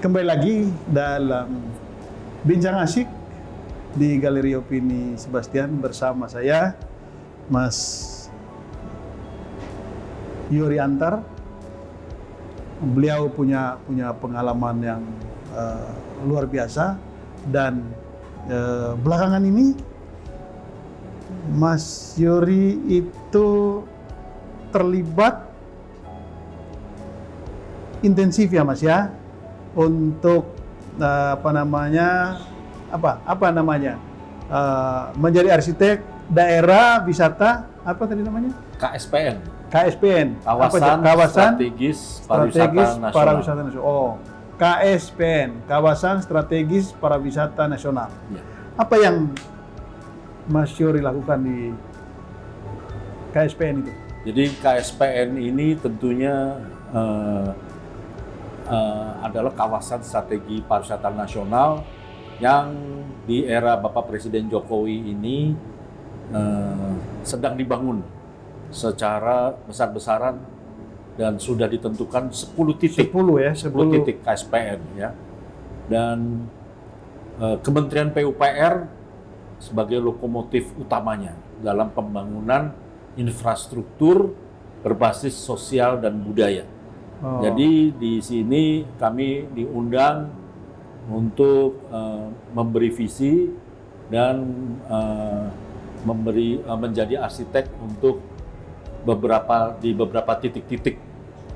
Kembali lagi dalam Bincang Asik di Galeri Opini Sebastian bersama saya, Mas Yori Antar. Beliau punya pengalaman yang luar biasa dan belakangan ini Mas Yori itu terlibat intensif ya Mas ya untuk menjadi arsitek daerah wisata tadi namanya? KSPN. Kawasan Strategis Pariwisata Nasional. Oh, KSPN, Kawasan Strategis Pariwisata Nasional. Ya. Apa yang Mas Yori lakukan di KSPN itu? Jadi KSPN ini tentunya adalah kawasan strategi pariwisata nasional yang di era Bapak Presiden Jokowi ini sedang dibangun secara besar-besaran dan sudah ditentukan 10 titik. 10 titik KSPN ya. Dan Kementerian PUPR sebagai lokomotif utamanya dalam pembangunan infrastruktur berbasis sosial dan budaya. Oh. Jadi di sini kami diundang untuk memberi visi dan menjadi arsitek untuk beberapa titik-titik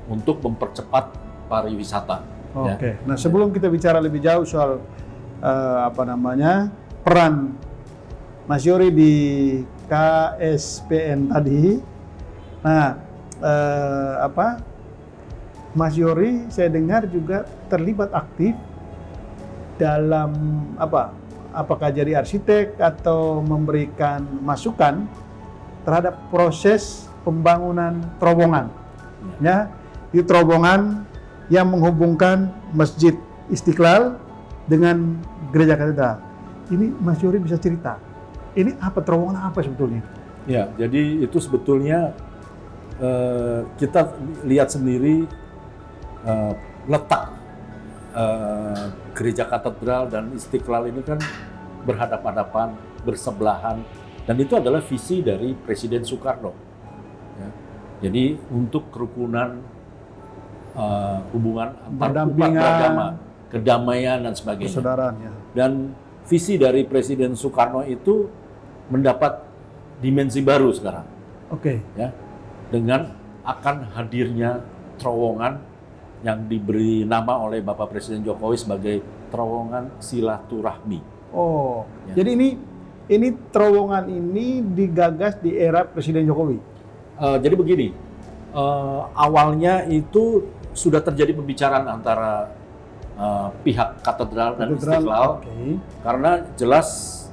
untuk mempercepat pariwisata. Oke. Ya. Nah, sebelum kita bicara lebih jauh soal peran Mas Yori di KSPN tadi, Mas Yori saya dengar juga terlibat aktif dalam apakah jadi arsitek atau memberikan masukan terhadap proses pembangunan terowongan. Ya, di terowongan yang menghubungkan Masjid Istiqlal dengan Gereja Katedral. Ini Mas Yori bisa cerita. Ini terowongan apa sebetulnya? Ya, jadi itu sebetulnya kita lihat sendiri letak Gereja Katedral dan Istiqlal ini kan berhadapan-hadapan, bersebelahan, dan itu adalah visi dari Presiden Soekarno. Ya. Jadi untuk kerukunan, hubungan antar umat beragama, kedamaian dan sebagainya. Persaudaraan, ya. Dan visi dari Presiden Soekarno itu mendapat dimensi baru sekarang. Oke. Ya, dengan akan hadirnya terowongan yang diberi nama oleh Bapak Presiden Jokowi sebagai terowongan silaturahmi. Oh, ya. Jadi ini terowongan ini digagas di era Presiden Jokowi. Jadi begini, awalnya itu sudah terjadi pembicaraan antara pihak katedral dan Istiqlal, karena jelas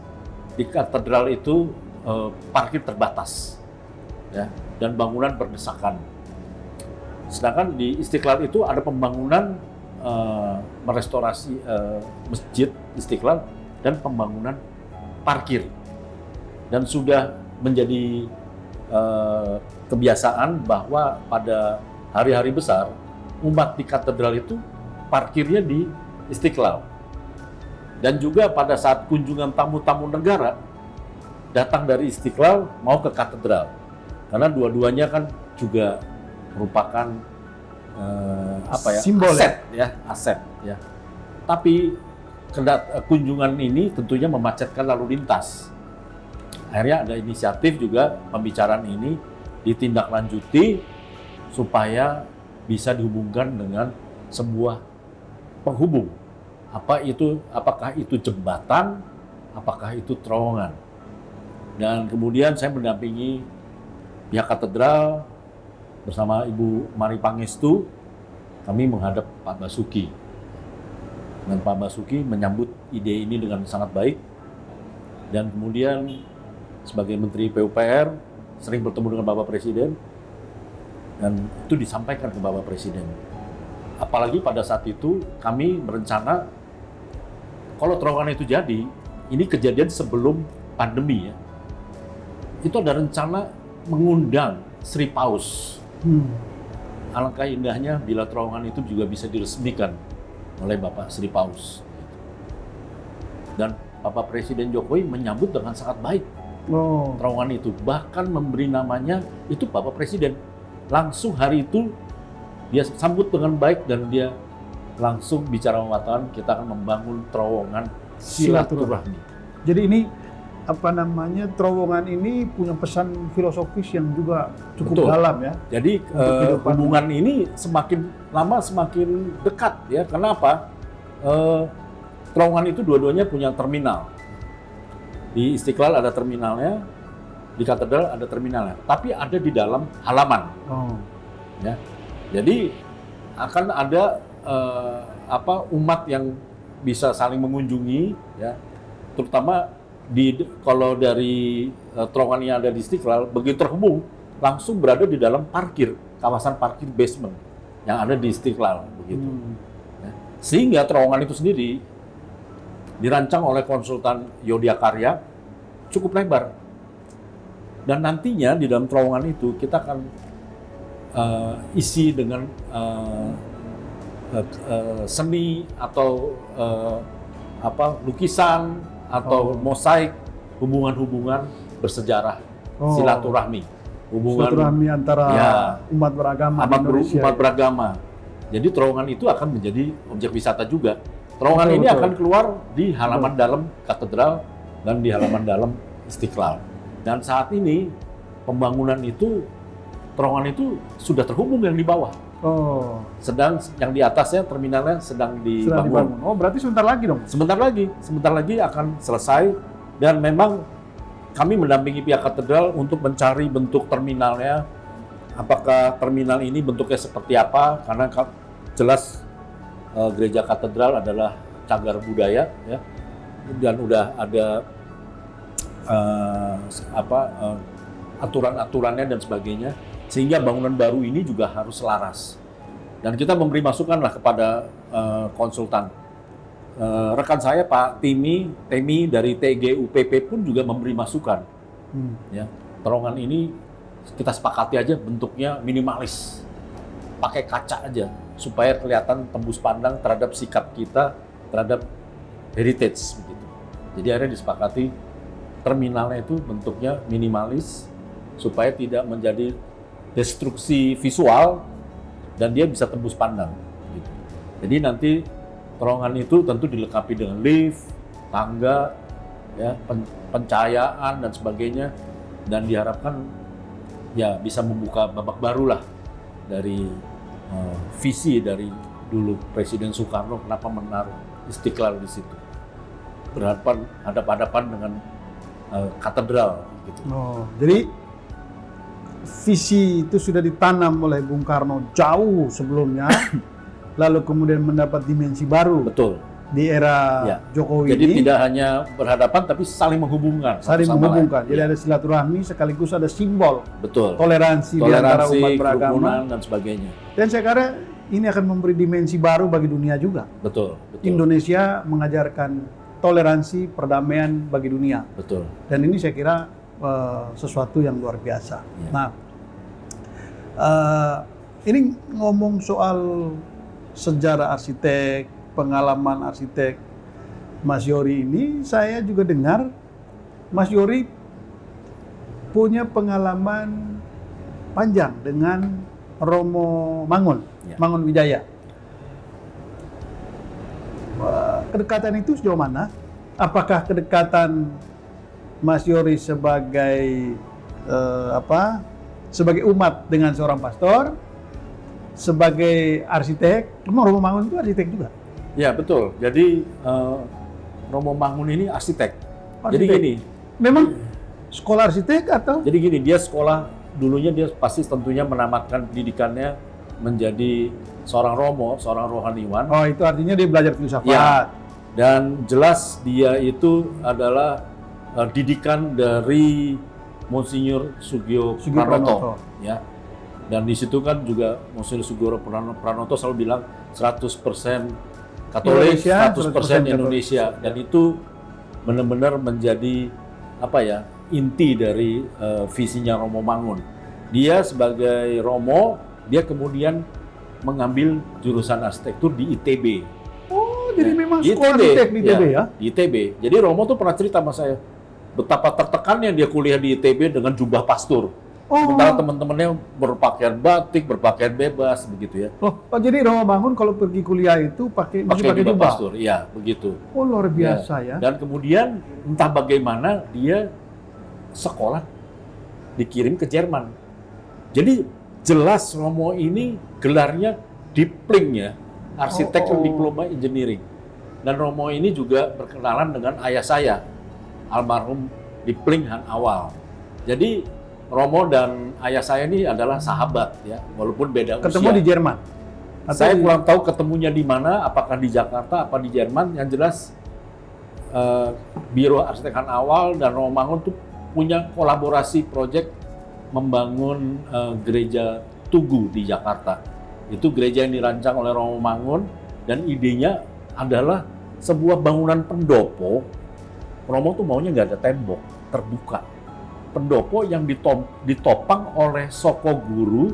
di katedral itu parkir terbatas, ya, dan bangunan berdesakan. Sedangkan di Istiqlal itu ada pembangunan merestorasi Masjid Istiqlal dan pembangunan parkir. Dan sudah menjadi kebiasaan bahwa pada hari-hari besar umat di katedral itu parkirnya di Istiqlal. Dan juga pada saat kunjungan tamu-tamu negara datang dari Istiqlal mau ke katedral. Karena dua-duanya kan juga merupakan simbol, aset ya. Tapi kunjungan ini tentunya memacetkan lalu lintas. Akhirnya ada inisiatif juga pembicaraan ini ditindaklanjuti supaya bisa dihubungkan dengan sebuah penghubung. Apakah itu jembatan, apakah itu terowongan. Dan kemudian saya mendampingi pihak katedral bersama Ibu Mari Pangestu, kami menghadap Pak Basuki. Dan Pak Basuki menyambut ide ini dengan sangat baik. Dan kemudian sebagai Menteri PUPR sering bertemu dengan Bapak Presiden, dan itu disampaikan ke Bapak Presiden. Apalagi pada saat itu kami berencana kalau terowongan itu jadi, ini kejadian sebelum pandemi ya. Itu ada rencana mengundang Sri Paus. Alangkah indahnya bila terowongan itu juga bisa diresmikan oleh Bapak Sri Paus. Dan Bapak Presiden Jokowi menyambut dengan sangat baik terowongan itu. Bahkan memberi namanya itu Bapak Presiden. Langsung hari itu dia sambut dengan baik dan dia langsung bicara mengatakan kita akan membangun terowongan silaturahmi. Jadi ini apa namanya, terowongan ini punya pesan filosofis yang juga cukup dalam ya. Jadi hubungan ini semakin lama semakin dekat ya. Kenapa? Terowongan itu dua-duanya punya terminal. Di Istiqlal ada terminalnya, di Katedral ada terminalnya, tapi ada di dalam halaman. Ya. Jadi akan ada umat yang bisa saling mengunjungi ya. Terutama kalau dari terowongan yang ada di Istiqlal, begitu terhubung langsung berada di dalam kawasan parkir basement yang ada di Istiqlal begitu. Ya. Sehingga terowongan itu sendiri dirancang oleh konsultan Yodiakarya cukup lebar. Dan nantinya di dalam terowongan itu kita akan isi dengan seni atau lukisan atau mosaik hubungan-hubungan bersejarah, silaturahmi, silaturahmi antara umat beragama Indonesia. Umat beragama. Jadi terowongan itu akan menjadi objek wisata juga. Terowongan ini akan keluar di halaman dalam Katedral dan di halaman dalam Istiqlal. Dan saat ini pembangunan itu, terowongan itu sudah terhubung yang di bawah. Sedang yang di atasnya terminalnya sedang dibangun. Berarti sebentar lagi dong? Sebentar lagi akan selesai. Dan memang kami mendampingi pihak Katedral untuk mencari bentuk terminalnya. Apakah terminal ini bentuknya seperti apa? Karena jelas Gereja Katedral adalah cagar budaya, ya, dan udah ada aturan-aturannya dan sebagainya, sehingga bangunan baru ini juga harus selaras. Dan kita memberi masukan lah kepada konsultan. Rekan saya Pak Temi dari TGUPP pun juga memberi masukan. Ya, terowongan ini kita sepakati aja bentuknya minimalis, pakai kaca aja, supaya kelihatan tembus pandang terhadap sikap kita terhadap heritage begitu. Jadi akhirnya disepakati terminalnya itu bentuknya minimalis supaya tidak menjadi destruksi visual dan dia bisa tembus pandang gitu. Jadi nanti terowongan itu tentu dilengkapi dengan lift, tangga, ya, pencahayaan dan sebagainya, dan diharapkan ya bisa membuka babak baru lah dari visi dari dulu Presiden Soekarno kenapa menaruh Istiqlal di situ, hadap-hadapan dengan katedral gitu. Jadi visi itu sudah ditanam oleh Bung Karno jauh sebelumnya, lalu kemudian mendapat dimensi baru. Betul. Di era Jokowi. Jadi ini tidak hanya berhadapan tapi saling menghubungkan. Jadi ada silaturahmi sekaligus ada simbol. Betul. Toleransi di antara umat beragama dan sebagainya. Dan saya kira ini akan memberi dimensi baru bagi dunia juga. Betul. Indonesia mengajarkan toleransi, perdamaian bagi dunia. Betul. Dan ini saya kira sesuatu yang luar biasa. Ya. Nah, ini ngomong soal sejarah arsitek, pengalaman arsitek Mas Yory ini, saya juga dengar Mas Yory punya pengalaman panjang dengan Romo Mangun, Mangun Wijaya. Kedekatan itu sejauh mana? Apakah kedekatan Mas Yory sebagai sebagai umat dengan seorang pastor, sebagai arsitek? Memang Romo Mangun itu arsitek juga? Ya betul. Jadi Romo Mangun ini arsitek. Jadi gini. Memang sekolah arsitek atau? Jadi gini, dia sekolah dulunya dia pasti tentunya menamatkan pendidikannya menjadi seorang romo, seorang rohaniwan. Oh, itu artinya dia belajar filsafat. Ya. Dan jelas dia itu adalah didikan dari Monsinyur Sugio Pranoto. Ya. Dan di situ kan juga Monsinyur Sugio Pranoto selalu bilang 100% Katolik, 100% Indonesia. Dan itu benar-benar menjadi inti dari visinya Romo Mangun. Dia sebagai Romo, dia kemudian mengambil jurusan arsitektur di ITB. jadi memang Di sekolah ITB, arsitek di ITB ya? Di ITB. Jadi Romo tuh pernah cerita sama saya betapa tertekannya dia kuliah di ITB dengan jubah pastur. Oh, Sementara teman-temannya berpakaian batik, berpakaian bebas begitu ya. oh, jadi Romo Mangun kalau pergi kuliah itu pakai Pakai jubah jubah. pastur, iya begitu. Oh, luar biasa ya. Dan kemudian entah bagaimana dia sekolah dikirim ke Jerman. Jadi jelas Romo ini gelarnya Dipling ya, arsitek diploma engineering. Dan Romo ini juga berkenalan dengan ayah saya, almarhum Dipling Han Awal. Jadi Romo dan ayah saya ini adalah sahabat ya, walaupun beda Ketemu usia. di Jerman. Saya kurang tahu ketemunya di mana, apakah di Jakarta, apa di Jerman. Yang jelas Biro Arsitek Han Awal dan Romo Mangun tuh punya kolaborasi proyek membangun gereja Tugu di Jakarta. Itu gereja yang dirancang oleh Romo Mangun dan idenya adalah sebuah bangunan pendopo. Romo tuh maunya nggak ada tembok, terbuka. Pendopo yang ditopang oleh soko guru,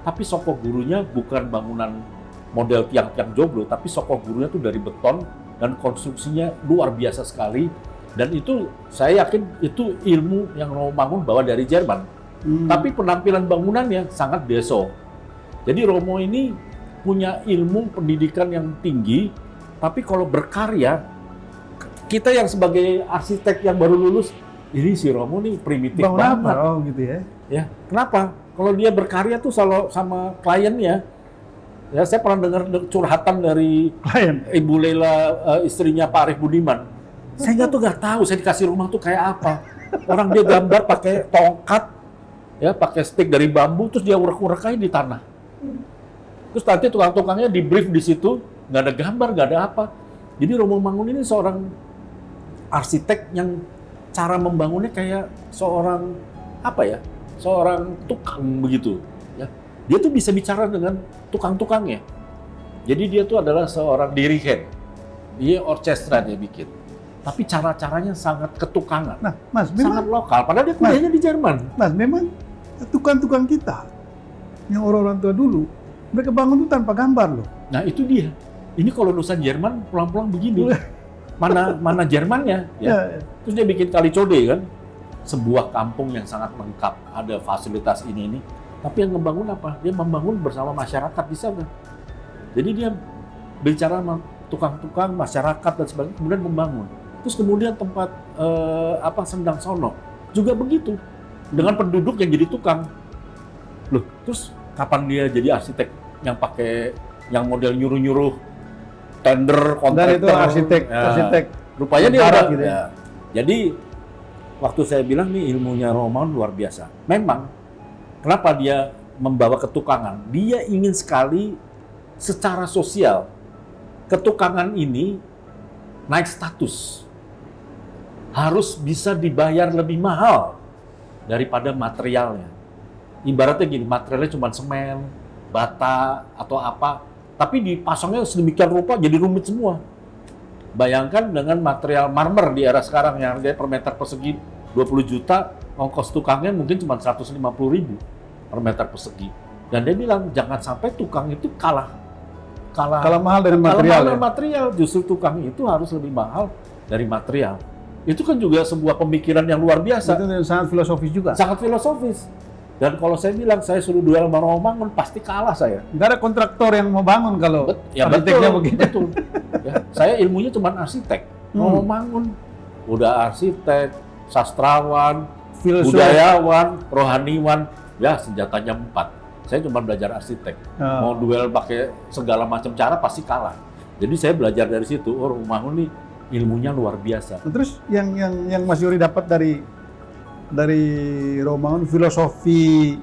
tapi soko gurunya bukan bangunan model tiang-tiang joglo, tapi soko gurunya tuh dari beton dan konstruksinya luar biasa sekali. Dan itu saya yakin itu ilmu yang Romo Mangun bawa dari Jerman. Tapi penampilan bangunannya sangat deso. Jadi Romo ini punya ilmu pendidikan yang tinggi, tapi kalau berkarya, kita yang sebagai arsitek yang baru lulus, ini si Romo nih primitif bangun banget. apa? Oh gitu ya. Ya, kenapa? Kalau dia berkarya tuh selalu sama kliennya, ya saya pernah dengar curhatan dari Klien. Ibu Lela, istrinya Pak Arif Budiman. Saya nggak tahu, saya dikasih rumah tuh kayak apa. Orang dia gambar pakai tongkat, ya pakai stick dari bambu, terus dia urek-urek aja di tanah. Terus nanti tukang-tukangnya di brief di situ, nggak ada gambar, nggak ada apa. Jadi Romo Mangun ini seorang arsitek yang cara membangunnya kayak seorang apa ya, seorang tukang begitu. Ya, dia tuh bisa bicara dengan tukang-tukangnya. Jadi dia tuh adalah seorang dirigen, dia orkestra dia bikin. Tapi cara-caranya sangat ketukangan, Nah, Mas, sangat memang, lokal. Padahal dia kuliahnya di Jerman. Mas, memang tukang-tukang kita yang orang-orang tua dulu, mereka bangun itu tanpa gambar loh. Nah itu dia. Ini kalau lulusan Jerman pulang-pulang begini. Mana Jermannya? Ya. Terus dia bikin Kali Code kan, sebuah kampung yang sangat lengkap, ada fasilitas ini. Tapi yang membangun apa? Dia membangun bersama masyarakat di sana. Jadi dia bicara sama tukang-tukang, masyarakat dan sebagainya, kemudian membangun. Terus kemudian tempat Sendang Sono juga begitu, dengan penduduk yang jadi tukang. Loh, terus kapan dia jadi arsitek yang pakai yang model nyuruh-nyuruh tender kontraktor? Dan itu arsitek, ya. arsitek. Rupanya dia barat udah, gitu ya. ya. Jadi waktu saya bilang nih ilmunya Romo luar biasa. Memang kenapa dia membawa ketukangan? Dia ingin sekali secara sosial ketukangan ini naik status. Harus bisa dibayar lebih mahal daripada materialnya. Ibaratnya gini, materialnya cuma semen, bata atau apa, tapi dipasangnya sedemikian rupa jadi rumit semua. Bayangkan dengan material marmer di era sekarang yang harganya per meter persegi 20 juta, ongkos tukangnya mungkin cuma 150.000 per meter persegi. Dan dia bilang jangan sampai tukang itu kalah mahal dengan material. dengan material, justru tukang itu harus lebih mahal dari material. Itu kan juga sebuah pemikiran yang luar biasa. Itu yang sangat filosofis juga. Sangat filosofis. Dan kalau saya bilang saya suruh duel sama Romo Mangun pasti kalah saya. Nggak ada kontraktor yang mau bangun kalau arsiteknya begitu. Betul. Ya, saya ilmunya cuma arsitek. Romo Mangun udah arsitek, sastrawan, Filosof. budayawan, rohaniwan, ya senjatanya 4. Saya cuma belajar arsitek. Oh. Mau duel pakai segala macam cara pasti kalah. Jadi saya belajar dari situ. Oh, Romo Mangun nih ilmunya luar biasa. Nah, terus yang Mas Yori dapat dari Romo Mangun filosofi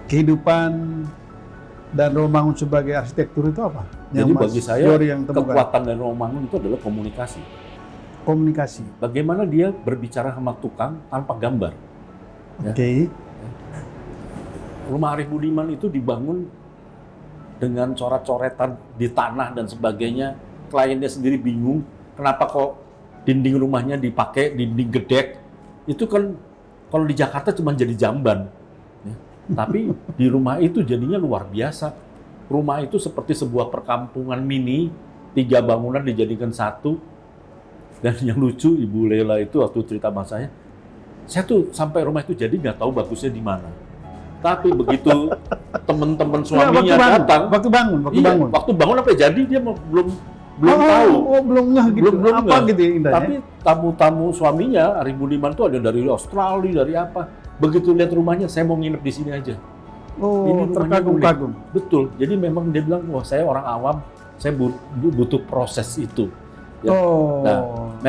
kehidupan dan Romo Mangun sebagai arsitektur itu apa? Jadi bagi saya Yori yang temukan. kekuatan dari Romo Mangun itu adalah komunikasi. Komunikasi. Bagaimana dia berbicara sama tukang tanpa gambar. Ya. Oke. Rumah Arif Budiman itu dibangun dengan coret-coretan di tanah dan sebagainya. Kliennya sendiri bingung, kenapa kok dinding rumahnya dipakai dinding gedek. Itu kan kalau di Jakarta cuma jadi jamban. Ya. Tapi di rumah itu jadinya luar biasa. rumah itu seperti sebuah perkampungan mini, 3 bangunan dijadikan satu. Dan yang lucu, Ibu Lela itu waktu cerita sama saya tuh sampai rumah itu jadi nggak tahu bagusnya di mana. Tapi begitu teman-teman suaminya datang, waktu bangun. waktu bangun apa jadi dia belum tahu. Belum ngeh gitu. Belum apa ngeh. gitu indahnya. Tapi tamu-tamu suaminya, Ari Budiman tuh ada dari Australia, dari apa. Begitu lihat rumahnya, saya mau nginep di sini aja. Oh, Ini rumahnya terkagum-kagum. unik. Betul. Jadi memang dia bilang, wah saya orang awam, saya butuh proses itu. Ya. Oh, Nah,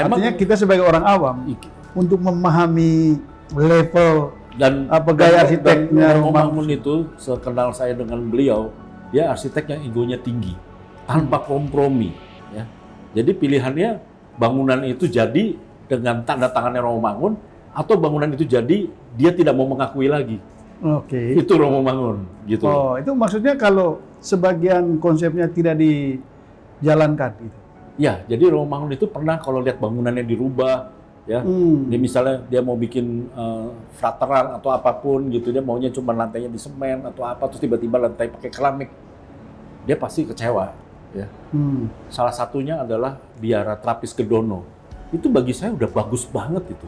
memang artinya kita sebagai orang awam untuk memahami level dan gaya arsiteknya Romangun itu, sekenal saya dengan beliau, dia arsitek yang egonya tinggi, tanpa kompromi. Ya. Jadi pilihannya bangunan itu jadi dengan tanda tangannya Romangun, atau bangunan itu jadi dia tidak mau mengakui lagi. Oke. Itu Romangun, gitu. Oh, itu maksudnya kalau sebagian konsepnya tidak dijalankan gitu. Ya, jadi Romangun itu pernah kalau lihat bangunannya dirubah, ya, dia misalnya dia mau bikin frateran atau apapun gitu, dia maunya cuma lantainya di semen atau apa, terus tiba-tiba lantai pakai keramik, dia pasti kecewa. Ya. Salah satunya adalah Biara Trapis Kedono. Itu bagi saya udah bagus banget itu.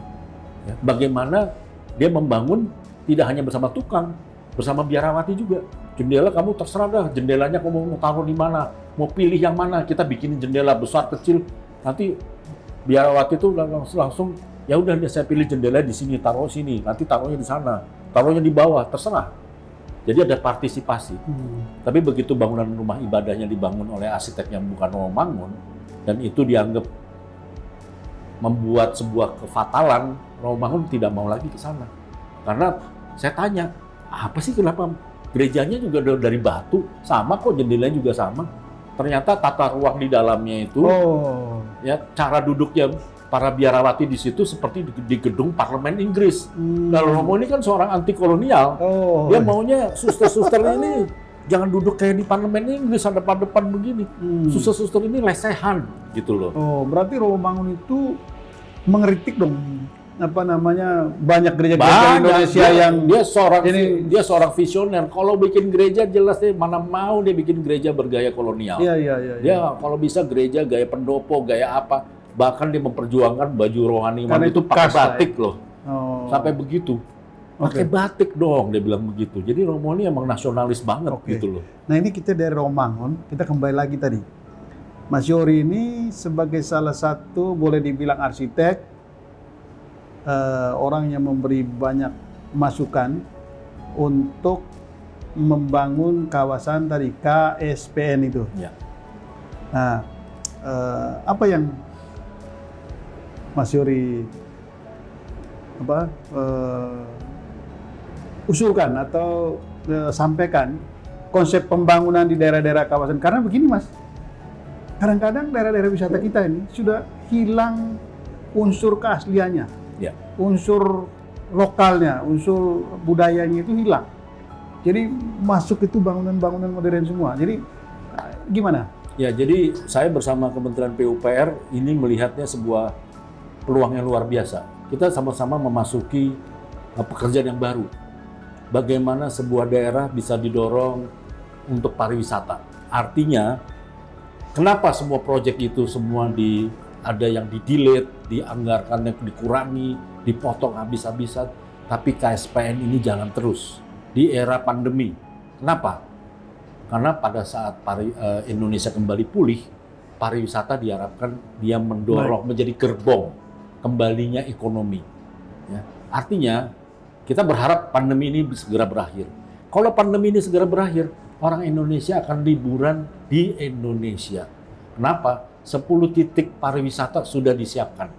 Ya. Bagaimana dia membangun tidak hanya bersama tukang, bersama biarawati juga. Jendela kamu terserah dah, jendelanya kamu mau taruh di mana, mau pilih yang mana, kita bikin jendela besar kecil. Nanti biarawati itu langsung ya udah saya pilih jendela di sini, taruh sini, nanti taruhnya di sana, taruhnya di bawah, terserah. Jadi ada partisipasi. Tapi begitu bangunan rumah ibadahnya dibangun oleh arsitek yang bukan Romangun, dan itu dianggap membuat sebuah kefatalan, Romangun tidak mau lagi ke sana. Karena saya tanya, apa sih kenapa gerejanya juga dari batu, sama kok jendelanya juga sama. Ternyata tata ruang di dalamnya itu, ya cara duduknya para biarawati di situ seperti di gedung parlemen Inggris. Kalau Romo ini kan seorang anti kolonial, dia maunya suster-suster ini jangan duduk kayak di parlemen Inggris ada depan begini. Suster-suster ini lesehan gitu loh. Oh, berarti Romangun itu mengkritik dong banyak gereja-gereja Indonesia yang dia seorang visioner. Kalau bikin gereja jelas dia mana mau dia bikin gereja bergaya kolonial. Iya. Dia kalau bisa gereja gaya pendopo, gaya apa, bahkan dia memperjuangkan baju rohani itu pakai batik loh. Sampai begitu. Pakai batik dong dia bilang begitu. Jadi Romo ini emang nasionalis banget gitu loh. Nah, ini kita dari Romangun, kita kembali lagi tadi. Mas Yory ini sebagai salah satu boleh dibilang arsitek, orang yang memberi banyak masukan untuk membangun kawasan tadi KSPN itu. Ya. Nah, apa yang Mas Yory usulkan atau sampaikan konsep pembangunan di daerah-daerah kawasan? Karena begini Mas, kadang-kadang daerah-daerah wisata kita ini sudah hilang unsur keasliannya. Ya. Unsur lokalnya, unsur budayanya itu hilang. Jadi masuk itu bangunan-bangunan modern semua. Jadi gimana? Ya, jadi saya bersama Kementerian PUPR ini melihatnya sebuah peluang yang luar biasa. Kita sama-sama memasuki pekerjaan yang baru. Bagaimana sebuah daerah bisa didorong untuk pariwisata. Artinya, kenapa semua proyek itu semua ada yang di-delete, dianggarkan yang dikurangi, dipotong habis-habisan, tapi KSPN ini jalan terus di era pandemi. Kenapa? Karena pada saat Indonesia kembali pulih, pariwisata diharapkan dia mendorong menjadi gerbong kembalinya ekonomi. Ya. Artinya kita berharap pandemi ini segera berakhir. Kalau pandemi ini segera berakhir, orang Indonesia akan liburan di Indonesia. Kenapa? 10 titik pariwisata sudah disiapkan,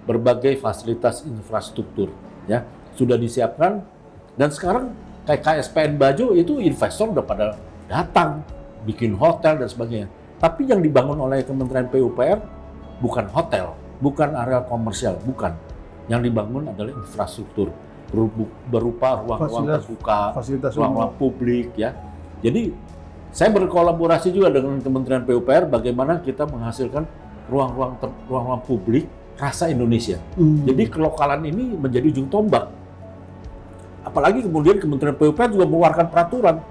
berbagai fasilitas infrastruktur ya sudah disiapkan, dan sekarang kayak KSPN Bajo itu investor udah pada datang bikin hotel dan sebagainya. Tapi yang dibangun oleh Kementerian PUPR bukan hotel, bukan area komersial, bukan. Yang dibangun adalah infrastruktur berupa ruang-ruang terbuka, ruang-ruang publik ya. Jadi saya berkolaborasi juga dengan Kementerian PUPR bagaimana kita menghasilkan ruang-ruang publik rasa Indonesia. Jadi kelokalan ini menjadi ujung tombak. Apalagi kemudian Kementerian PUPR juga mengeluarkan peraturan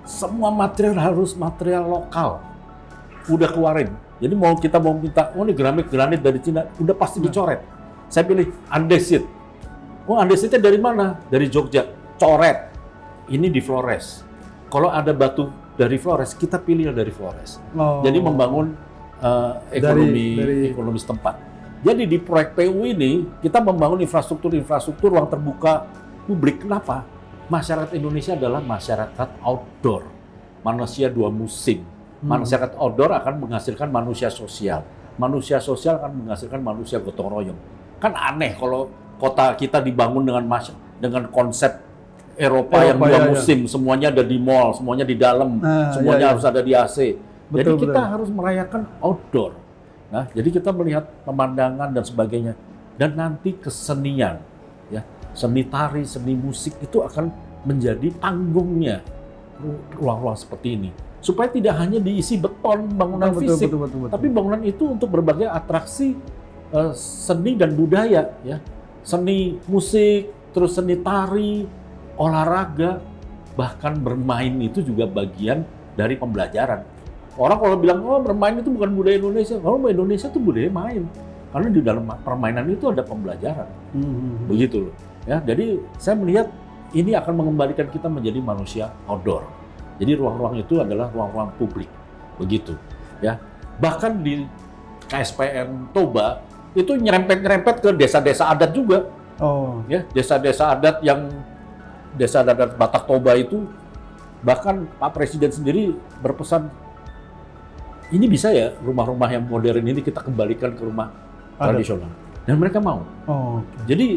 semua material harus material lokal. Udah keluarin. Jadi kita mau minta, oh ini granit dari Cina, udah pasti dicoret. Saya pilih andesit. Oh andesitnya dari mana? Dari Jogja. Coret. Ini di Flores. Kalau ada batu dari Flores, kita pilih dari Flores. Oh. Jadi membangun ekonomi setempat. Jadi di proyek PU ini kita membangun infrastruktur ruang terbuka publik. Kenapa? Masyarakat Indonesia adalah masyarakat outdoor, manusia dua musim. Masyarakat outdoor akan menghasilkan manusia sosial. Manusia sosial akan menghasilkan manusia gotong royong. Kan aneh kalau kota kita dibangun dengan konsep Eropa yang dua musim, semuanya ada di mall, semuanya di dalam, semuanya harus ada di AC. Jadi kita harus merayakan outdoor. Nah, jadi kita melihat pemandangan dan sebagainya. Dan nanti kesenian, ya, seni tari, seni musik itu akan menjadi panggungnya ruang-ruang seperti ini. Supaya tidak hanya diisi beton bangunan fisik, tapi bangunan itu untuk berbagai atraksi seni dan budaya, ya, seni musik, terus seni tari, olahraga, bahkan bermain itu juga bagian dari pembelajaran. Orang kalau bilang, oh bermain itu bukan budaya Indonesia, kalau Indonesia itu budaya main. Karena di dalam permainan itu ada pembelajaran. Begitu loh. Ya, jadi saya melihat ini akan mengembalikan kita menjadi manusia outdoor. Jadi ruang-ruang itu adalah ruang-ruang publik. Begitu. Ya. Bahkan di KSPN Toba itu nyerempet-nyerempet ke desa-desa adat juga. Oh. Ya, desa-desa adat desa adat Batak Toba itu, bahkan Pak Presiden sendiri berpesan, ini bisa ya rumah-rumah yang modern ini kita kembalikan ke rumah tradisional. Dan mereka mau. Oh, okay. Jadi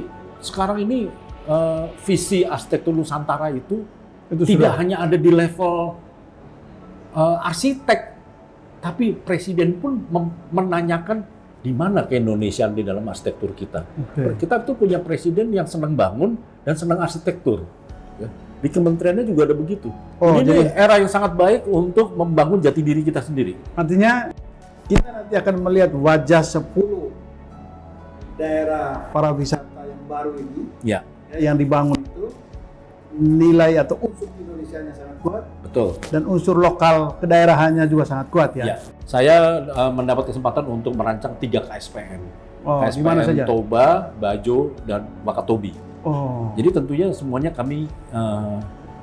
sekarang ini visi arsitektur Nusantara itu tidak hanya ada di level arsitek, tapi Presiden pun menanyakan di mana keindonesiaan di dalam arsitektur kita. Okay. Kita tuh punya Presiden yang senang bangun dan senang arsitektur. Ya. Di kementeriannya juga ada begitu. Oh, jadi era yang sangat baik untuk membangun jati diri kita sendiri. Artinya kita nanti akan melihat wajah 10 daerah para wisata yang baru ini, ya, yang dibangun itu nilai atau unsur Indonesianya sangat kuat. Betul. Dan unsur lokal kedaerahannya juga sangat kuat, ya. Ya. Saya mendapat kesempatan untuk merancang 3 KSPN. Oh, KSPN Toba, Bajo, dan Wakatobi. Oh. Jadi tentunya semuanya kami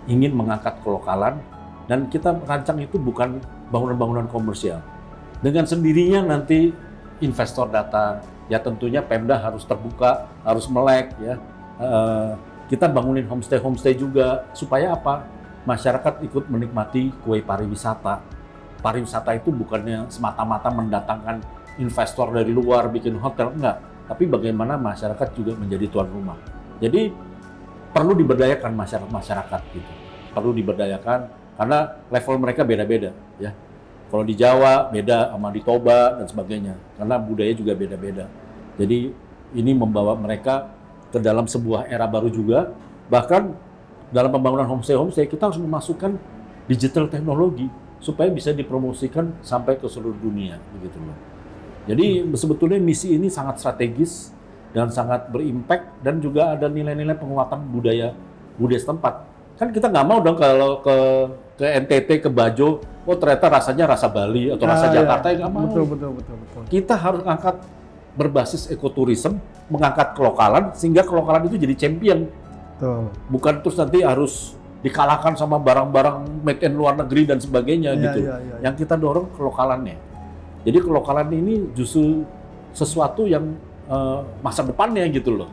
ingin mengangkat kelokalan, dan kita merancang itu bukan bangunan-bangunan komersial. Dengan sendirinya nanti investor datang, ya tentunya Pemda harus terbuka, harus melek, ya. Kita bangunin homestay juga, supaya apa? Masyarakat ikut menikmati kue pariwisata. Pariwisata itu bukannya semata-mata mendatangkan investor dari luar bikin hotel, enggak. Tapi bagaimana masyarakat juga menjadi tuan rumah. Jadi perlu diberdayakan masyarakat gitu. Perlu diberdayakan karena level mereka beda-beda, ya. Kalau di Jawa beda sama di Toba dan sebagainya. Karena budaya juga beda-beda. Jadi ini membawa mereka ke dalam sebuah era baru juga. Bahkan dalam pembangunan homestay kita harus memasukkan digital teknologi supaya bisa dipromosikan sampai ke seluruh dunia, begitu loh. Jadi sebetulnya misi ini sangat strategis dan sangat berimpact, dan juga ada nilai-nilai penguatan budaya setempat. Kan kita nggak mau dong kalau ke NTT, ke Bajo, oh ternyata rasanya rasa Bali atau rasa Jakarta, ya nggak mau. Betul. Kita harus angkat berbasis ekoturism, mengangkat kelokalan, sehingga kelokalan itu jadi champion. Betul. Bukan terus nanti harus dikalahkan sama barang-barang made in luar negeri dan sebagainya gitu. Yang kita dorong kelokalannya. Jadi kelokalan ini justru sesuatu yang masa depannya gitu loh,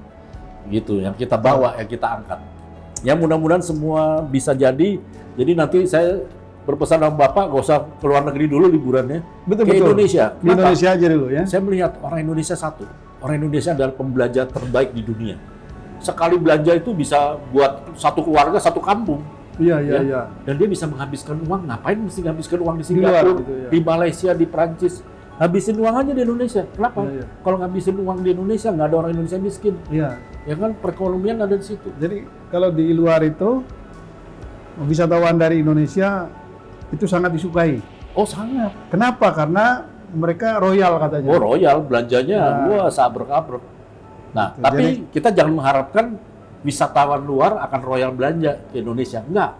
gitu yang kita bawa, yang kita angkat. Ya mudah-mudahan semua bisa jadi nanti saya berpesan sama Bapak, gak usah ke luar negeri dulu liburannya, ke Indonesia. Di Indonesia aja dulu ya. Saya melihat orang Indonesia orang Indonesia adalah pembelajar terbaik di dunia. Sekali belanja itu bisa buat satu keluarga, satu kampung. Iya. Dan dia bisa menghabiskan uang, ngapain mesti menghabiskan uang di Singapura, gitu, ya. Di Malaysia, di Prancis. Habisin uang aja di Indonesia. Kenapa? Kalau ngabisin uang di Indonesia, nggak ada orang Indonesia miskin. Iya. Ya kan, perekonomian ada di situ. Jadi kalau di luar itu, wisatawan dari Indonesia itu sangat disukai. Oh sangat. Kenapa? Karena mereka royal katanya. Oh royal, belanjanya wah sabrek-abrek. Nah, tapi kita jangan mengharapkan wisatawan luar akan royal belanja ke Indonesia. Enggak.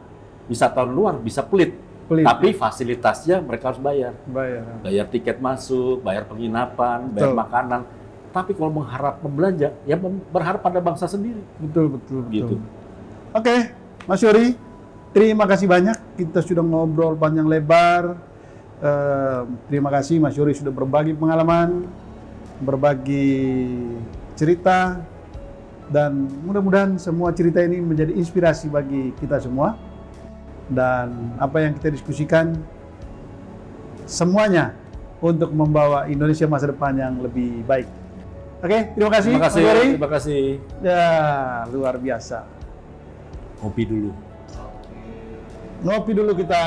wisatawan luar bisa pelit. Pelit. Tapi fasilitasnya mereka harus bayar. Bayar. Tiket masuk, bayar penginapan, bayar Betul. makanan. Tapi kalau mengharap membelanja, ya berharap pada bangsa sendiri. Betul. Gitu. Oke, Mas Yory, terima kasih banyak. Kita sudah ngobrol panjang lebar. Terima kasih Mas Yory sudah berbagi pengalaman, berbagi cerita, dan mudah-mudahan semua cerita ini menjadi inspirasi bagi kita semua. Dan apa yang kita diskusikan semuanya untuk membawa Indonesia masa depan yang lebih baik. Oke, terima kasih. Terima kasih. Mas Yory. Terima kasih. Ya, luar biasa. Kopi dulu. Ngopi dulu kita.